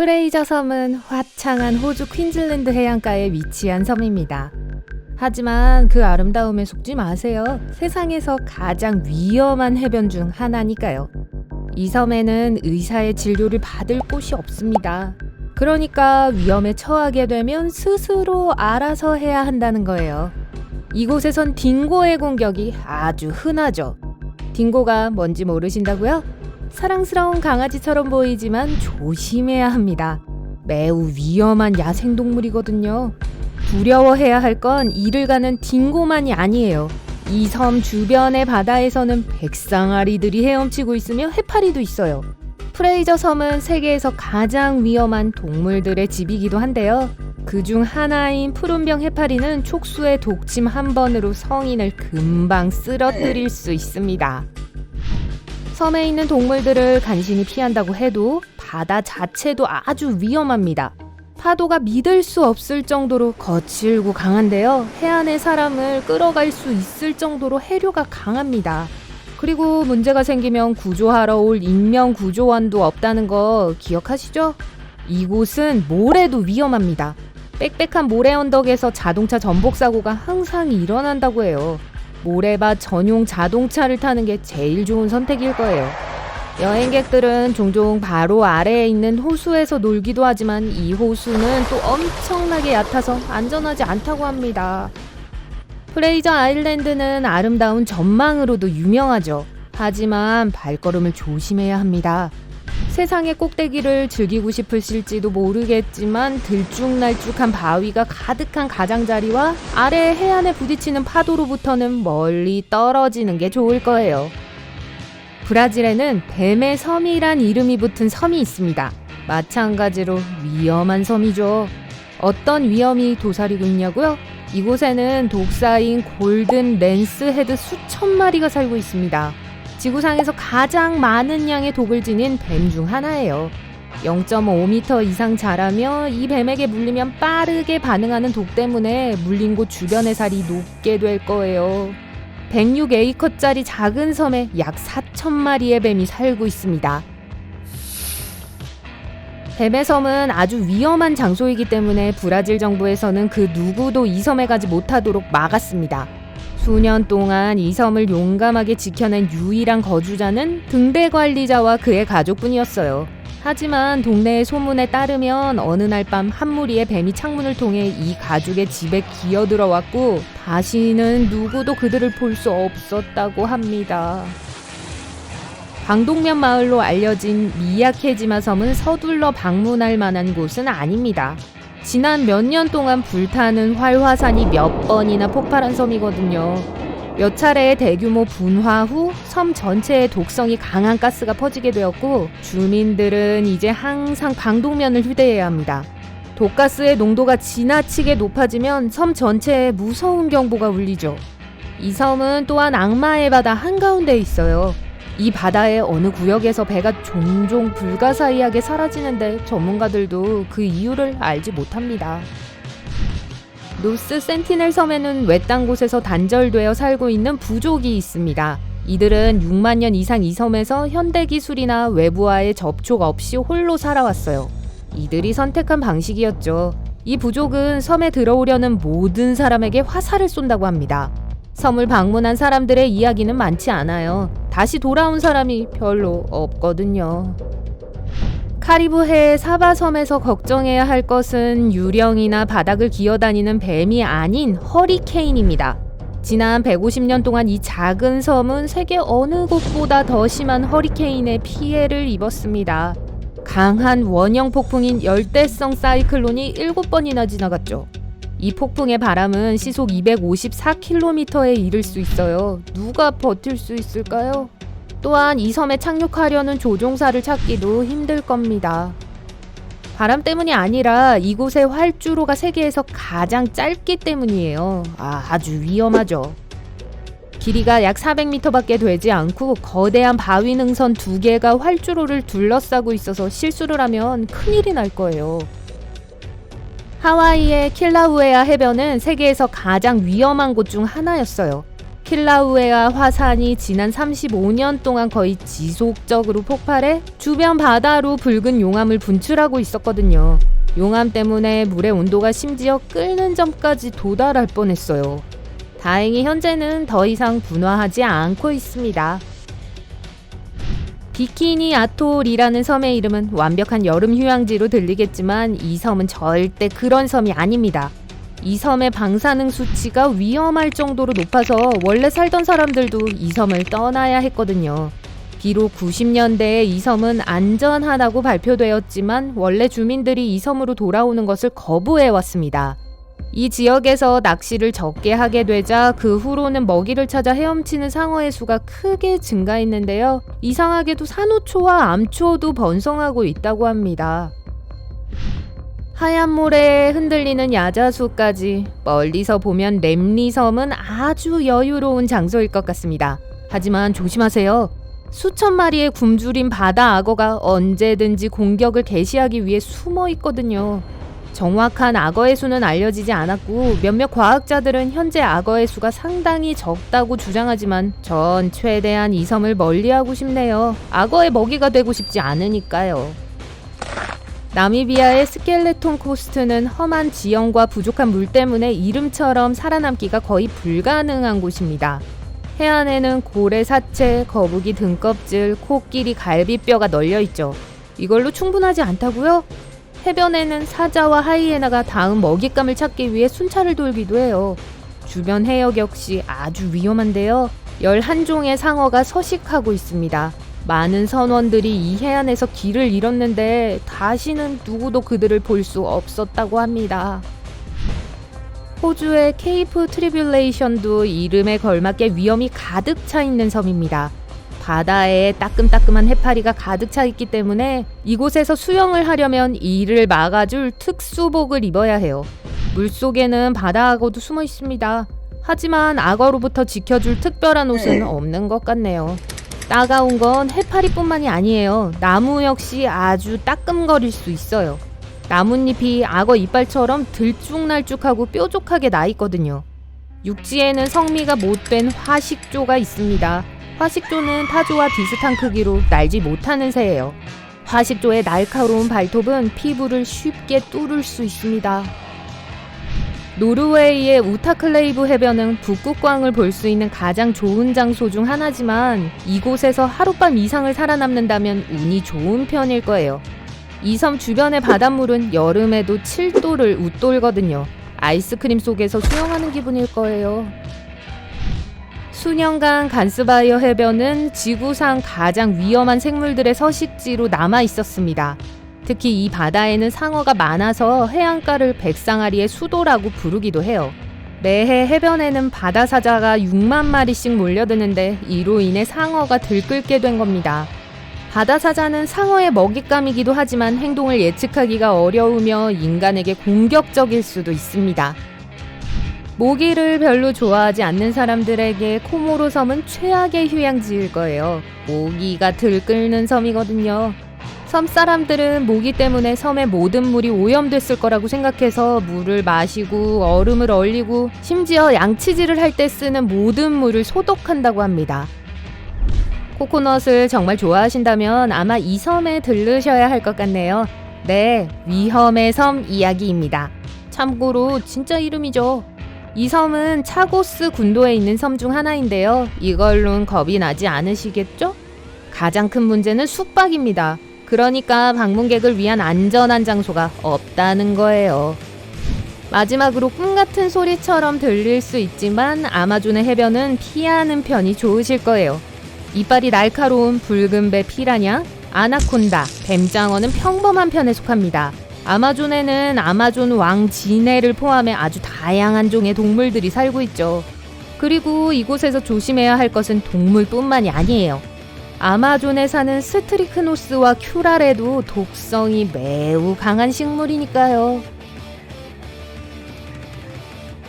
프레이저 섬은 화창한 호주 퀸즐랜드 해안가에 위치한 섬입니다. 하지만 그 아름다움에 속지 마세요. 세상에서 가장 위험한 해변 중 하나니까요. 이 섬에는 의사의 진료를 받을 곳이 없습니다. 그러니까 위험에 처하게 되면 스스로 알아서 해야 한다는 거예요. 이곳에선 딩고의 공격이 아주 흔하죠. 딩고가 뭔지 모르신다고요? 사랑스러운 강아지처럼 보이지만 조심해야 합니다. 매우 위험한 야생동물이거든요. 두려워해야 할 건 이를 가는 딩고만이 아니에요. 이 섬 주변의 바다에서는 백상아리들이 헤엄치고 있으며 해파리도 있어요. 프레이저 섬은 세계에서 가장 위험한 동물들의 집이기도 한데요. 그중 하나인 푸른병 해파리는 촉수의 독침 한 번으로 성인을 금방 쓰러뜨릴 수 있습니다. 섬에 있는 동물들을 간신히 피한다고 해도 바다 자체도 아주 위험합니다. 파도가 믿을 수 없을 정도로 거칠고 강한데요. 해안의 사람을 끌어갈 수 있을 정도로 해류가 강합니다. 그리고 문제가 생기면 구조하러 올 인명구조원도 없다는 거 기억하시죠? 이곳은 모래도 위험합니다. 빽빽한 모래 언덕에서 자동차 전복사고가 항상 일어난다고 해요. 모래밭 전용 자동차를 타는 게 제일 좋은 선택일 거예요. 여행객들은 종종 바로 아래에 있는 호수에서 놀기도 하지만 이 호수는 또 엄청나게 얕아서 안전하지 않다고 합니다. 프레이저 아일랜드는 아름다운 전망으로도 유명하죠. 하지만 발걸음을 조심해야 합니다. 세상의 꼭대기를 즐기고 싶으실지도 모르겠지만 들쭉날쭉한 바위가 가득한 가장자리와 아래 해안에 부딪히는 파도로부터는 멀리 떨어지는 게 좋을 거예요. 브라질에는 뱀의 섬이란 이름이 붙은 섬이 있습니다. 마찬가지로 위험한 섬이죠. 어떤 위험이 도사리고 있냐고요? 이곳에는 독사인 골든 랜스헤드 수천 마리가 살고 있습니다. 지구상에서 가장 많은 양의 독을 지닌 뱀 중 하나예요. 0.5m 이상 자라며 이 뱀에게 물리면 빠르게 반응하는 독 때문에 물린 곳 주변의 살이 녹게 될 거예요. 106에이커짜리 작은 섬에 약 4,000마리의 뱀이 살고 있습니다. 뱀의 섬은 아주 위험한 장소이기 때문에 브라질 정부에서는 그 누구도 이 섬에 가지 못하도록 막았습니다. 수년 동안 이 섬을 용감하게 지켜낸 유일한 거주자는 등대 관리자와 그의 가족뿐이었어요. 하지만 동네의 소문에 따르면 어느 날 밤 한 무리의 뱀이 창문을 통해 이 가족의 집에 기어들어왔고 다시는 누구도 그들을 볼 수 없었다고 합니다. 방독면 마을로 알려진 미야케지마 섬은 서둘러 방문할 만한 곳은 아닙니다. 지난 몇 년 동안 불타는 활화산이 몇 번이나 폭발한 섬이거든요. 몇 차례의 대규모 분화 후 섬 전체에 독성이 강한 가스가 퍼지게 되었고 주민들은 이제 항상 방독면을 휴대해야 합니다. 독가스의 농도가 지나치게 높아지면 섬 전체에 무서운 경보가 울리죠. 이 섬은 또한 악마의 바다 한가운데에 있어요. 이 바다의 어느 구역에서 배가 종종 불가사의하게 사라지는데 전문가들도 그 이유를 알지 못합니다. 노스 센티넬 섬에는 외딴 곳에서 단절되어 살고 있는 부족이 있습니다. 이들은 6만 년 이상 이 섬에서 현대기술이나 외부와의 접촉 없이 홀로 살아왔어요. 이들이 선택한 방식이었죠. 이 부족은 섬에 들어오려는 모든 사람에게 화살을 쏜다고 합니다. 섬을 방문한 사람들의 이야기는 많지 않아요. 다시 돌아온 사람이 별로 없거든요. 카리브해의 사바섬에서 걱정해야 할 것은 유령이나 바닥을 기어다니는 뱀이 아닌 허리케인입니다. 지난 150년 동안 이 작은 섬은 세계 어느 곳보다 더 심한 허리케인의 피해를 입었습니다. 강한 원형 폭풍인 열대성 사이클론이 7번이나 지나갔죠. 이 폭풍의 바람은 시속 254km에 이를 수 있어요. 누가 버틸 수 있을까요? 또한 이 섬에 착륙하려는 조종사를 찾기도 힘들 겁니다. 바람 때문이 아니라 이곳의 활주로가 세계에서 가장 짧기 때문이에요. 아주 위험하죠. 길이가 약 400m밖에 되지 않고 거대한 바위 능선 2개가 활주로를 둘러싸고 있어서 실수를 하면 큰일이 날 거예요. 하와이의 킬라우에아 해변은 세계에서 가장 위험한 곳 중 하나였어요. 킬라우에아 화산이 지난 35년 동안 거의 지속적으로 폭발해 주변 바다로 붉은 용암을 분출하고 있었거든요. 용암 때문에 물의 온도가 심지어 끓는 점까지 도달할 뻔했어요. 다행히 현재는 더 이상 분화하지 않고 있습니다. 비키니 아톨이라는 섬의 이름은 완벽한 여름 휴양지로 들리겠지만 이 섬은 절대 그런 섬이 아닙니다. 이 섬의 방사능 수치가 위험할 정도로 높아서 원래 살던 사람들도 이 섬을 떠나야 했거든요. 비록 90년대에 이 섬은 안전하다고 발표되었지만 원래 주민들이 이 섬으로 돌아오는 것을 거부해왔습니다. 이 지역에서 낚시를 적게 하게 되자 그 후로는 먹이를 찾아 헤엄치는 상어의 수가 크게 증가했는데요. 이상하게도 산호초와 암초도 번성하고 있다고 합니다. 하얀 모래에 흔들리는 야자수까지 멀리서 보면 렘리섬은 아주 여유로운 장소일 것 같습니다. 하지만 조심하세요. 수천 마리의 굶주린 바다 악어가 언제든지 공격을 개시하기 위해 숨어 있거든요. 정확한 악어의 수는 알려지지 않았고 몇몇 과학자들은 현재 악어의 수가 상당히 적다고 주장하지만 전 최대한 이 섬을 멀리하고 싶네요. 악어의 먹이가 되고 싶지 않으니까요. 나미비아의 스켈레톤 코스트는 험한 지형과 부족한 물 때문에 이름처럼 살아남기가 거의 불가능한 곳입니다. 해안에는 고래 사체, 거북이 등껍질, 코끼리 갈비뼈가 널려있죠. 이걸로 충분하지 않다고요? 해변에는 사자와 하이에나가 다음 먹잇감을 찾기 위해 순찰을 돌기도 해요. 주변 해역 역시 아주 위험한데요. 11종의 상어가 서식하고 있습니다. 많은 선원들이 이 해안에서 길을 잃었는데 다시는 누구도 그들을 볼 수 없었다고 합니다. 호주의 케이프 트리뷸레이션도 이름에 걸맞게 위험이 가득 차 있는 섬입니다. 바다에 따끔따끔한 해파리가 가득 차 있기 때문에 이곳에서 수영을 하려면 이를 막아줄 특수복을 입어야 해요. 물속에는 바다 악어도 숨어 있습니다. 하지만 악어로부터 지켜줄 특별한 옷은 없는 것 같네요. 따가운 건 해파리뿐만이 아니에요. 나무 역시 아주 따끔거릴 수 있어요. 나뭇잎이 악어 이빨처럼 들쭉날쭉하고 뾰족하게 나 있거든요. 육지에는 성미가 못된 화식조가 있습니다. 화식조는 타조와 비슷한 크기로 날지 못하는 새예요. 화식조의 날카로운 발톱은 피부를 쉽게 뚫을 수 있습니다. 노르웨이의 우타클레이브 해변은 북극광을 볼 수 있는 가장 좋은 장소 중 하나지만 이곳에서 하룻밤 이상을 살아남는다면 운이 좋은 편일 거예요. 이 섬 주변의 바닷물은 여름에도 7도를 웃돌거든요. 아이스크림 속에서 수영하는 기분일 거예요. 수년간 간스바이어 해변은 지구상 가장 위험한 생물들의 서식지로 남아 있었습니다. 특히 이 바다에는 상어가 많아서 해안가를 백상아리의 수도라고 부르기도 해요. 매해 해변에는 바다사자가 6만 마리씩 몰려드는데 이로 인해 상어가 들끓게 된 겁니다. 바다사자는 상어의 먹잇감이기도 하지만 행동을 예측하기가 어려우며 인간에게 공격적일 수도 있습니다. 모기를 별로 좋아하지 않는 사람들에게 코모로 섬은 최악의 휴양지일 거예요. 모기가 들끓는 섬이거든요. 섬 사람들은 모기 때문에 섬의 모든 물이 오염됐을 거라고 생각해서 물을 마시고 얼음을 얼리고 심지어 양치질을 할 때 쓰는 모든 물을 소독한다고 합니다. 코코넛을 정말 좋아하신다면 아마 이 섬에 들르셔야 할 것 같네요. 네, 위험의 섬 이야기입니다. 참고로 진짜 이름이죠. 이 섬은 차고스 군도에 있는 섬 중 하나인데요. 이걸로는 겁이 나지 않으시겠죠? 가장 큰 문제는 숙박입니다. 그러니까 방문객을 위한 안전한 장소가 없다는 거예요. 마지막으로 꿈같은 소리처럼 들릴 수 있지만 아마존의 해변은 피하는 편이 좋으실 거예요. 이빨이 날카로운 붉은 배 피라냐, 아나콘다, 뱀장어는 평범한 편에 속합니다. 아마존에는 아마존 왕 지네를 포함해 아주 다양한 종의 동물들이 살고 있죠. 그리고 이곳에서 조심해야 할 것은 동물뿐만이 아니에요. 아마존에 사는 스트리크노스와 큐라레도 독성이 매우 강한 식물이니까요.